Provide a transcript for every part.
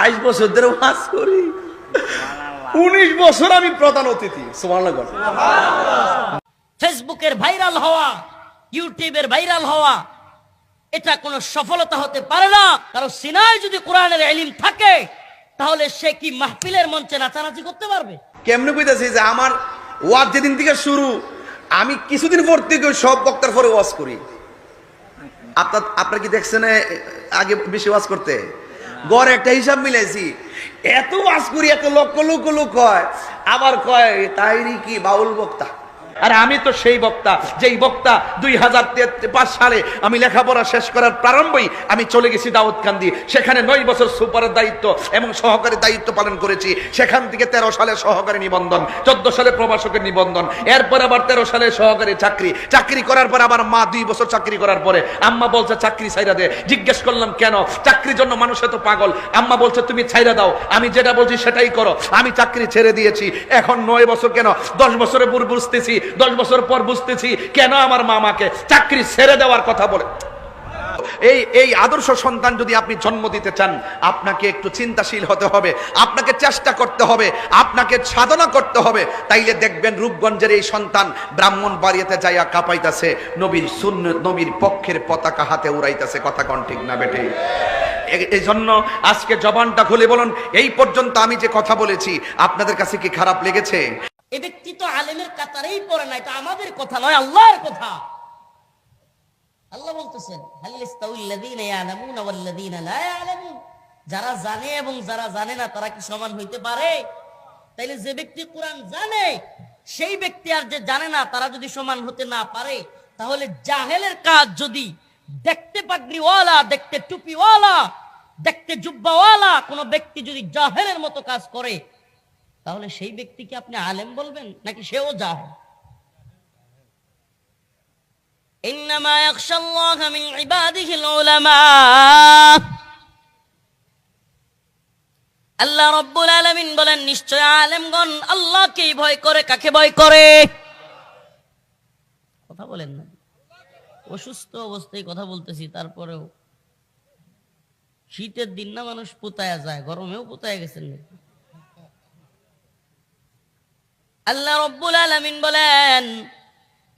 22 বছর ধরে ওয়াজ করি, 19 বছর আমি প্রধান অতিথি। সুবহানাল্লাহ। ফেসবুকের ভাইরাল হওয়া, ইউটিউবের ভাইরাল হওয়া, এটা কোনো সফলতা হতে পারে না। কারণ সিনায় যদি কোরআনের ইলম থাকে তাহলে সে কি মাহফিলের মঞ্চে নাচানাচি করতে পারবে? কেমনে কইতাছি যে আমার ওয়াজ যেদিন থেকে শুরু, আমি কিছুদিন পর থেকে সব বক্তার পরে ওয়াজ করি। আপনার কি দেখছেন আগে বেশি ওয়াজ করতে? গড় একটা হিসাব মিলাইছি, এত ওয়াজ করি, এত লক্ষ লক্ষ লোক হয়, আবার কয় তাইরি কি বাউল বক্তা। আর আমি তো সেই বক্তা, যেই বক্তা 2005 সালে আমি লেখাপড়া শেষ করার প্রারম্ভই আমি চলে গেছি দাউদকান্দি। সেখানে 9 বছর সুপারের দায়িত্ব এবং সহকারী দায়িত্ব পালন করেছি। সেখান থেকে 13 সালে সহকারী নিবন্ধন, 14 সালে প্রভাষকের নিবন্ধন, এরপর আবার 13 সালে সহকারী চাকরি করার পর আবার মা 2 বছর চাকরি করার পরে আম্মা বলছে চাকরি ছাইরা দে। জিজ্ঞেস করলাম কেন? চাকরির জন্য মানুষ এত পাগল। আম্মা বলছে তুমি ছাইরা দাও, আমি যেটা বলছি সেটাই করো। আমি চাকরি ছেড়ে দিয়েছি। এখন 9 বছর কেন, 10 বছরের পর বুঝতেছি, 10 বছর পর বুঝতেছি কেন আমার মা আমাকে চাকরি ছেড়ে দেওয়ার কথা বলে। এই আদর্শ সন্তান যদি আপনি জন্ম দিতে চান, আপনাকে একটু চিন্তাশীল হতে হবে, আপনাকে চেষ্টা করতে হবে, আপনাকে সাধনা করতে হবে। তাইলে দেখবেন রূপগঞ্জের এই সন্তান ব্রাহ্মণবাড়িয়াতে যাইয়া কাঁপাইতাছে, নবীর সুন্নাত, নবীর পক্ষের পতাকা হাতে উড়াইতাছে। কথা কোন ঠিক না বেটে? এই জন্য আজকে জবানটা খুলে বলুন, এই পর্যন্ত আমি যে কথা বলেছি আপনাদের কাছে কি খারাপ লেগেছে? এ ব্যক্তি তো আলেমের কাতারেই পড়ে না, এটা আমাদের কথা নয়, আল্লাহর কথা। আল্লাহ বলতেছেন হাল ইস্তাউল্লাযীনা ইয়ালামুনা ওয়াল্লাযীনা লা ইয়ালামুন, যারা জানে এবং যারা জানে না তারা কি সমান হইতে পারে? তাইলে যে ব্যক্তি কোরআন জানে সেই ব্যক্তি আর যে জানে না তারা যদি সমান হতে না পারে, তাহলে জাহেলের কাজ যদি দেখতে পাগড়িওয়ালা, দেখতে টুপিওয়ালা, দেখতে জুব্বাওয়ালা কোন ব্যক্তি যদি জাহেলের মতো কাজ করে, তাহলে সেই ব্যক্তিকে আপনি আলেম বলবেন নাকি সেও জাহেল? ইন্নামা ইয়াখশাল্লাহ মিন ইবাদিহিল উলামা। আল্লাহ রাব্বুল আলামিন বলেন নিশ্চয় আলেমগণ আল্লাহকেই ভয় করে। কাকে ভয় করে? কথা বলেন না, অসুস্থ অবস্থায় কথা বলতেছি, তারপরেও শীতের দিন না মানুষ পুতায়া যায়, গরমেও পুতায়া গেছেন। আল্লাহ রাব্বুল আলামিন বলেন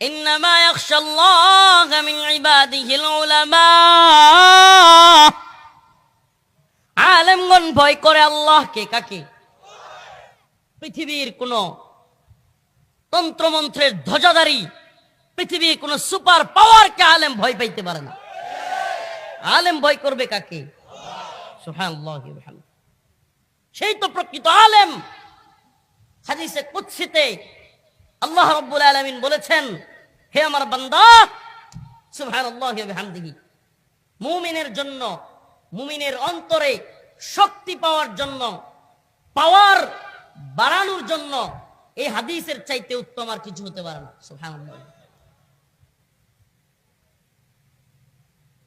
ইন্নামা ইয়াখশাল্লাহ মিন ইবাদিহিল উলামা। আলেমগণ ভয় করে আল্লাহকে। কাকে? পৃথিবীর কোন তন্ত্রমন্ত্রের ধ্বজাধারী, পৃথিবীর কোন সুপার পাওয়ারকে আলেম ভয় পাইতে পারে না। আলেম ভয় করবে কাকে? সুবহানাল্লাহি ওয়া বিহামদিহি, সেই তো প্রকৃত আলেম। হাদিসে কুদসিতে আল্লাহ রাব্বুল আলামিন বলেছেন, হে আমার বান্দা, সুবহানাল্লাহি ওয়া বিহামদিহি, মুমিনের জন্য, মুমিনের অন্তরে শক্তি পাওয়ার জন্য, পাওয়ার বাড়ানোর জন্য এই হাদিসের চাইতে উত্তম আর কিছু হতে পারে না। সুবহানাল্লাহ।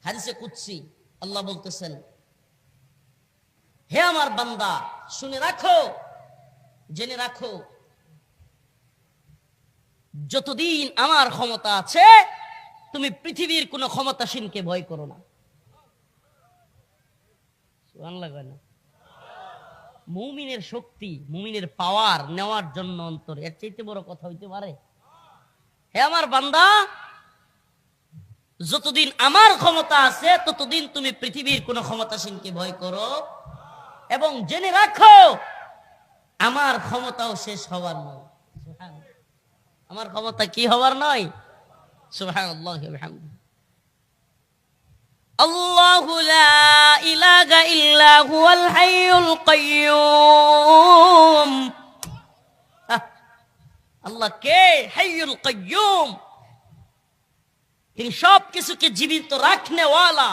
হাদিসে কুদসি আল্লাহ বলতেছেন, হে আমার বান্দা, শুনে রাখো, জেনে রাখো, যতদিন আমার ক্ষমতা আছে তুমি পৃথিবীর কোন ক্ষমতাসীনকে ভয় করো না। সুবহানাল্লাহ। মুমিনের শক্তি, মুমিনের পাওয়ার নেওয়ার জন্য অন্তরে এর চাইতে বড় কথা হইতে পারে? হে আমার বান্দা, যতদিন আমার ক্ষমতা আছে ততদিন তুমি পৃথিবীর কোন ক্ষমতাসীনকে ভয় করো, এবং জেনে রাখো আমার ক্ষমতাও শেষ হওয়ার নয়। আমার ক্ষমতা কি হওয়ার নয়? সুবহানাল্লাহি ওয়া বিহামদিহি। আল্লাহু লা ইলাহা ইল্লা হুয়াল হাইয়ুল কাইয়্যুম। আল্লাহ কে? হাইয়ুল কাইয়্যুম। তিনি সব কিছুকে জীবিত রাখনেওয়ালা,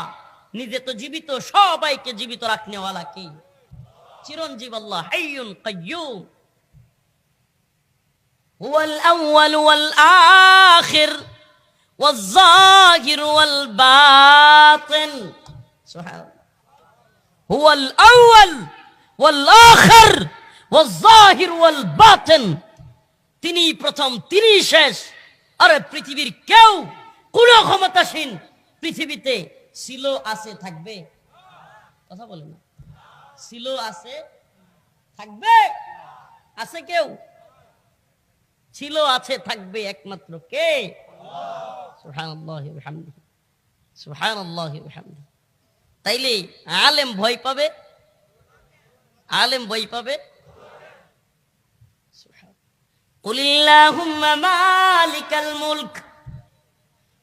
নিজে তো জীবিত, সবাইকে জীবিত রাখনেওয়ালা কি? চিরঞ্জীব আল্লাহ, হাইয়ুল কাইয়্যুম। হুয়াল আউয়াল ওয়াল আখির ওয়াল যাহির ওয়াল বাতিন। সুবহানাল্লাহ। হুয়াল আউয়াল ওয়াল আখির ওয়াল যাহির ওয়াল বাতিন। তিনি প্রথম, তিনি শেষ। আরে পৃথিবীর কেউ কোন ক্ষমতাসীন পৃথিবীতে ছিল, আছে, থাকবে? কথা বলেন না। ছিল, আছে, থাকবে? আছে কেউ? ছিল, আছে, থাকবে একমাত্র কে? সুবহানাল্লাহি ওয়া বিহামদিহি, সুবহানাল্লাহি ওয়া বিহামদিহি। তাইলে আলেম ভয় পাবে, আলেম ভয় পাবে। কুলিল্লাহুম্মা মালিকাল মুলক,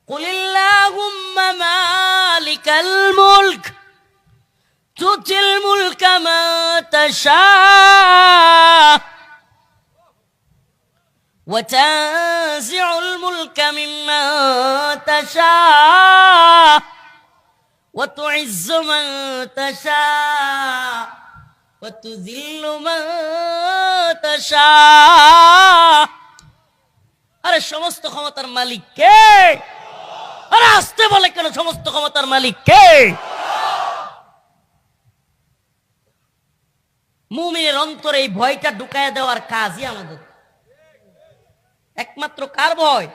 কুলিল্লাহুম্মা মালিকাল মুলক তুতিল মুলকা মা তাশা ওয়া তানজিউল মুলকা মিম্মা তাশা ওয়া তুইজ্জু মান তাশা ওয়া তুযিল্লু মান তাশা। আরে সমস্ত ক্ষমতার মালিক কে? আরে আসতে বলে কেন? সমস্ত ক্ষমতার মালিক কে? মুমিনের অন্তরে এই ভয়টা ঢুকায় দেওয়ার কাজই আমাদের। একমাত্র কার ভয়?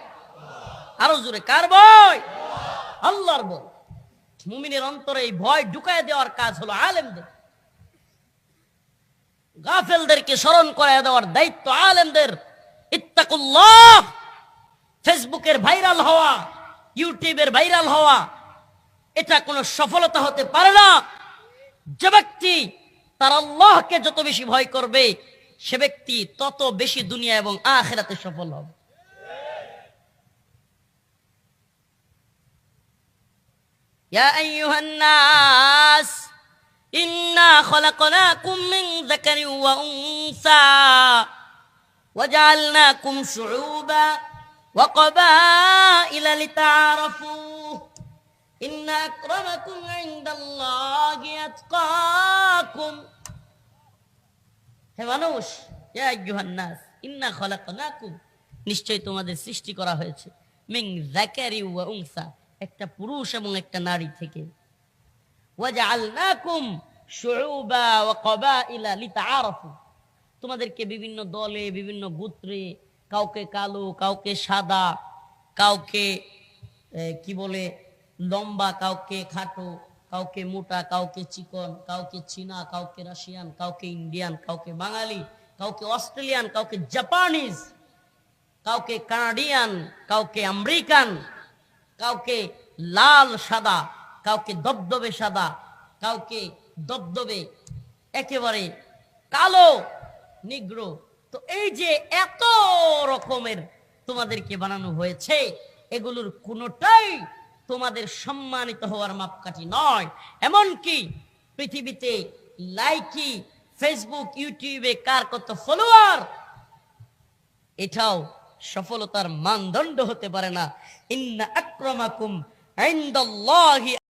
আরো জোরে, কার ভয়? আল্লাহর ভয়। মুমিনের অন্তরে এই ভয় ঢুকায় দেওয়ার কাজ হলো আলেমদের। গাফেলদেরকে স্মরণ করায় দেওয়ার দায়িত্ব আলেমদের। ইত্তাকুল্লাহ। ফেসবুকের ভাইরাল হওয়া, ইউটিউবের ভাইরাল হওয়া, এটা কোনো সফলতা হতে পারে না। যে ব্যক্তি তার আল্লাহকে যত বেশি ভয় করবে, সে ব্যক্তি তত বেশি দুনিয়া এবং আখিরাতে সফল হবে। ইয়া আইয়ুহান নাস ইন্না খলাকনাকুম মিন যাকারিন ওয়া উনসা ওয়া জাআলনাকুম শুউবা ওয়া ক্বাবাইলা লিতাআরাফু ইন্না আকরামাকুম ইনদাল্লাহি আতকাকুম। হে মানুষ, ইয়া আইয়ুহান নাস ইন্না খলাকনাকুম, নিশ্চয় তোমাদের সৃষ্টি করা হয়েছে, মিন যাকারি ওয়া উনসা, একটা পুরুষ এবং একটা নারী থেকে। ওয়া জাআলনাকুম শুউবা ওয়া ক্বাবাইলা লিতাআরাফু, তোমাদেরকে বিভিন্ন দলে, বিভিন্ন গোত্রে, কাউকে কালো, কাউকে সাদা, কাউকে কি বলে লম্বা, কাউকে খাটো, কাউকে মোটা, কাউকে চিকন, কাউকে চীনা, কাউকে রাশিয়ান, কাউকে ইন্ডিয়ান, কাউকে বাঙালি, কাউকে অস্ট্রেলিয়ান, কাউকে জাপানিজ, কাউকে কানাডিয়ান, কাউকে আমেরিকান, কাউকে লাল সাদা, কাউকে দবদবে সাদা, কাউকে দবদবে একেবারে কালো নিগ্রো। তো এই যে এত রকমের তোমাদেরকে বানানো হয়েছে, এগুলোর কোনোটাই তোমাদের সম্মানিত হওয়ার মাপকাঠি নয়। এমনকি পৃথিবীতে লাইকি, ফেসবুক, ইউটিউবে কার কত ফলোয়ার, এটাও সফলতার মানদণ্ড হতে পারে না। ইন্না আকরামাকুম ইনদাল্লাহি